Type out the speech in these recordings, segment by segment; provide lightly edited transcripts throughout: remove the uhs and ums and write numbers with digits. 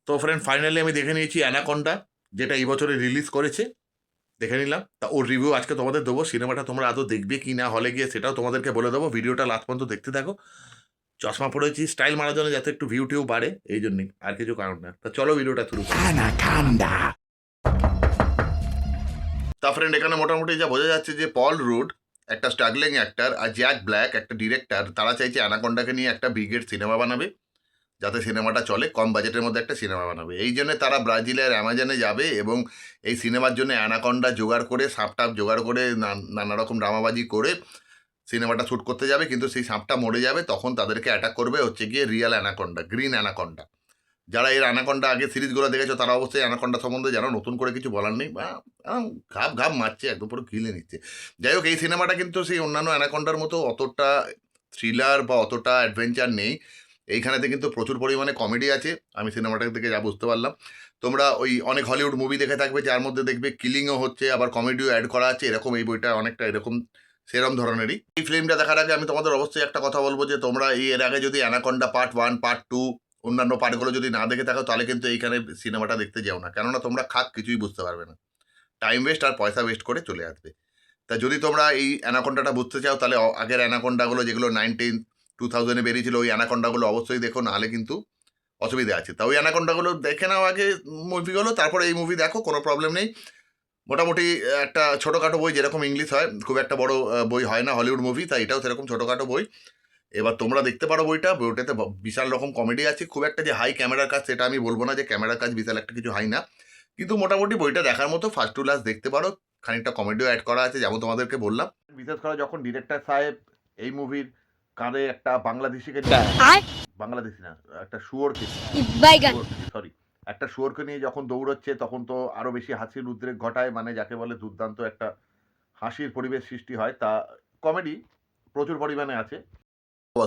তো friend finally আমি দেখে নিয়েছি অ্যানাকন্ডা, যেটা এই বছরে রিলিজ করেছে। দেখে নিলাম, তা ওর রিভিউ আজকে তোমাদের দেবো। সিনেমাটা তোমরা আদৌ দেখবে কি না হলে গিয়ে সেটাও তোমাদেরকে বলে দেবো। ভিডিওটা লাস্ট পর্যন্ত দেখতে থাকো। চশমা পড়েছি স্টাইল মারার জন্য, যাতে একটু ভিউ টিউ বাড়ে, এই জন্যই, আর কিছু কারণ না। তা চলো ভিডিওটা শুরু করি। তা ফ্রেন্ড এখানে মোটামুটি যা বোঝা যাচ্ছে যে পল রুড একটা স্ট্রাগলিং অ্যাক্টর আর জ্যাক ব্ল্যাক একটা ডিরেক্টর, তারা চাইছে অ্যানাকন্ডাকে নিয়ে একটা ব্রিগেড সিনেমা বানাবে, যাতে সিনেমাটা চলে, কম বাজেটের মধ্যে একটা সিনেমা বানাবে। এই জন্য তারা ব্রাজিলের অ্যামাজনে যাবে এবং এই সিনেমার জন্য অ্যানাকন্ডা জোগাড় করে, সাপটাপ জোগাড় করে, নানা রকম ড্রামাবাজি করে সিনেমাটা শ্যুট করতে যাবে। কিন্তু সেই সাপটা মরে যাবে, তখন তাদেরকে অ্যাটাক করবে হচ্ছে গিয়ে রিয়েল অ্যানাকন্ডা, গ্রিন অ্যানাকন্ডা। যারা এর অ্যানাকন্ডা আগে সিরিজগুলো দেখেছো তারা অবশ্যই অ্যানাকন্ডা সম্বন্ধে জানো, নতুন করে কিছু বলার নেই, বা ঘাপ ঘাপ মারছে, একদম পুরো গিলে নিচ্ছে। যাই হোক, এই সিনেমাটা কিন্তু সেই অন্যান্য অ্যানাকন্ডার মতো অতটা থ্রিলার বা অতটা অ্যাডভেঞ্চার নেই। এইখানেতে কিন্তু প্রচুর পরিমাণে কমেডি আছে, আমি সিনেমাটা থেকে যা বুঝতে পারলাম। তোমরা ওই অনেক হলিউড মুভি দেখে থাকবে, যার মধ্যে দেখবে কিলিংও হচ্ছে, আবার কমেডিও অ্যাড করা আছে, এরকম এই বইটা অনেকটা এরকম সেরম ধরনেরই। এই ফিল্মটা দেখার আগে আমি তোমাদের অবশ্যই একটা কথা বলবো, যে তোমরা এর আগে যদি অ্যানাকন্ডা পার্ট 1, পার্ট 2, অন্যান্য পার্টগুলো যদি না দেখে থাকো, তাহলে কিন্তু এইখানে সিনেমাটা দেখতে যাও না, কেননা তোমরা কিছুই বুঝতে পারবে না, টাইম ওয়েস্ট আর পয়সা ওয়েস্ট করে চলে আসবে। তা যদি তোমরা এই অ্যানাকন্ডাটা বুঝতে চাও, তাহলে আগের অ্যানাকন্ডাগুলো যেগুলো 2000-এ বেরিয়েছিল, ওই অ্যানাকন্ডাগুলো অবশ্যই দেখো, নাহলে কিন্তু অসুবিধা আছে। তা ওই অ্যানাকন্ডাগুলো দেখে নাও আগে, মুভিগুলো, তারপরে এই মুভি দেখো, কোনো প্রবলেম নেই। মোটামুটি একটা ছোটোখাটো বই, যেরকম ইংলিশ হয়, খুব একটা বড় বই হয় না হলিউড মুভি, তাই এটাও সেরকম ছোটোখাটো বই। এবার তোমরা দেখতে পারো বইটাতে বিশাল রকম কমেডি আছে। খুব একটা যে হাই ক্যামেরার কাজ সেটা আমি বলবো না, যে ক্যামেরার কাজ বিশাল একটা কিছু হাই না, কিন্তু মোটামুটি বইটা দেখার মতো, ফার্স্ট টু লাস্ট দেখতে পারো। খানিকটা কমেডিও অ্যাড করা আছে, যেমন তোমাদেরকে বললাম। বিশেষ করে যখন ডিরেক্টর সাহেব এই মুভির কাঁধে একটা বাংলাদেশিকে বাংলাদেশি না, একটা শুয়োরকে, সরি, একটা শুয়োরকে নিয়ে যখন দৌড়চ্ছে, তখন তো আরো বেশি হাসির উদ্রেক ঘটায়, মানে যাকে বলে দুর্দান্ত একটা হাসির পরিবেশ সৃষ্টি হয়। তা কমেডি প্রচুর পরিমাণে আছে।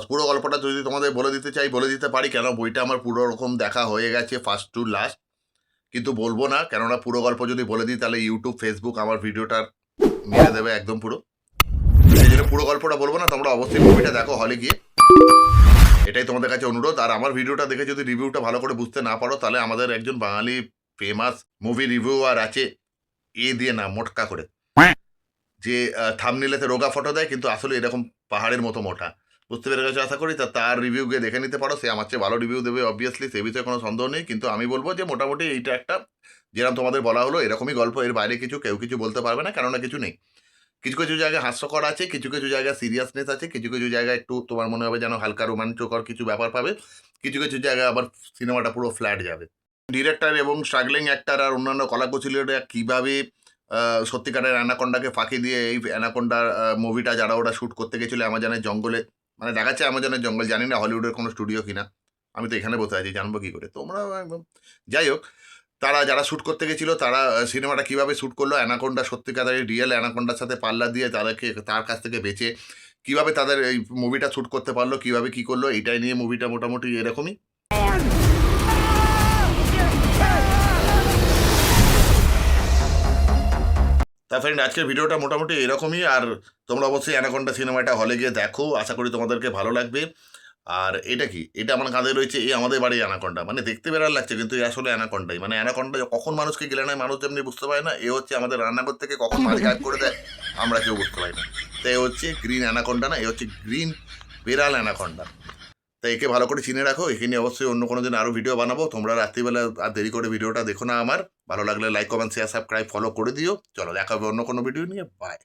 পুরো গল্পটা যদি তোমাদের বলে দিতে চাই, বলে দিতে পারি, কেন বইটা আমার পুরো রকম দেখা হয়ে গেছে ফার্স্ট টু লাস্ট, কিন্তু বলবো না, কেননা পুরো গল্প যদি বলে দিই তাহলে ইউটিউব, ফেসবুক আমার ভিডিওটার মেরে দেবে একদম পুরো। সেই জন্য পুরো গল্পটা বলবো না, তোমরা অবশ্যই মুভিটা দেখো হলে গিয়ে, এটাই তোমাদের কাছে অনুরোধ। আর আমার ভিডিওটা দেখে যদি রিভিউটা ভালো করে বুঝতে না পারো, তাহলে আমাদের একজন বাঙালি ফেমাস মুভি রিভিউয়ার আছে, দিয়ে না মোটকা করে, যে থাম্বনেইলেতে রোগা ফটো দেয়, কিন্তু আসলে এরকম পাহাড়ের মতো মোটা। বুঝতে পেরে গেছো আশা করি। তার রিভিউ গিয়ে দেখে নিতে পারো, সে আমার চেয়ে ভালো রিভিউ দেবে অবভিয়াসলি, সে বিষয়ে কোনো সন্দেহ নেই। কিন্তু আমি বলবো যে মোটামুটি এইটা একটা, যেরকম তোমাদের বলা হলো এরকমই গল্প, এর বাইরে কেউ কিছু বলতে পারবে না, কেননা কিছু নেই। কিছু কিছু জায়গায় হাস্যকর আছে, কিছু কিছু জায়গায় সিরিয়াসনেস আছে, কিছু কিছু জায়গায় একটু তোমার মনে হবে যেন হালকা রোমাঞ্চকর কিছু ব্যাপার পাবে, কিছু কিছু জায়গায় আবার সিনেমাটা পুরো ফ্ল্যাট যাবে। ডিরেক্টর এবং স্ট্রাগলিং অ্যাক্টর আর অন্যান্য কলাকুশলীরা কীভাবে সত্যিকারের অ্যানাকন্ডাকে ফাঁকি দিয়ে এই অ্যানাকন্ডার মুভিটা যারা ওরা শ্যুট করতে গেছিলো অ্যামাজনের জঙ্গলে, মানে দেখাচ্ছে অ্যামাজনের জঙ্গল, জানি না হলিউডের কোনো স্টুডিও কিনা, আমি তো এখানে বসে আছি, জানবো কী করে তোমরা একদম। যাই হোক, তারা যারা শ্যুট করতে গেছিলো, তারা সিনেমাটা কীভাবে শ্যুট করলো, অ্যানাকন্ডা সত্যিকারের রিয়েল অ্যানাকন্ডার সাথে পাল্লা দিয়ে তার কাছ থেকে বেঁচে কীভাবে তাদের এই মুভিটা শ্যুট করতে পারলো, কীভাবে কী করলো, এইটাই নিয়ে মুভিটা মোটামুটি এরকমই। তা ফ্রেন্ড আজকের ভিডিওটা মোটামুটি এরকমই। আর তোমরা অবশ্যই অ্যানাকন্ডা সিনেমাটা হলে গিয়ে দেখো, আশা করি তোমাদেরকে ভালো লাগবে। আর এটা কি, এটা আমার কাঁধে রয়েছে, এই আমাদের বাড়ির অ্যানাকন্ডা, মানে দেখতে বেড়ার লাগছে, কিন্তু এ আসলে অ্যানাকন্ডাই, মানে অ্যানাকন্ডা কখন মানুষকে গেলে নেয় মানুষ যেমনি বুঝতে পারে না, এ হচ্ছে আমাদের রান্নাঘর থেকে কখন মাছ গায়েব করে দেয় আমরা কেউ বুঝতে পারি না। তো এ হচ্ছে গ্রিন অ্যানাকন্ডা না, এ হচ্ছে গ্রিন বেড়াল অ্যানাকন্ডা। তাই একে ভালো করে চিনে রাখো। একে নিয়ে অবশ্যই অন্য কোনো দিন আরও ভিডিও বানাবো। তোমরা রাত্রিবেলা আর দেরি করে ভিডিওটা দেখো না আমার। ভালো লাগলে like, comment, share, subscribe, follow করে দিও। চলো দেখা হবে অন্য কোনো ভিডিও নিয়ে। বাই।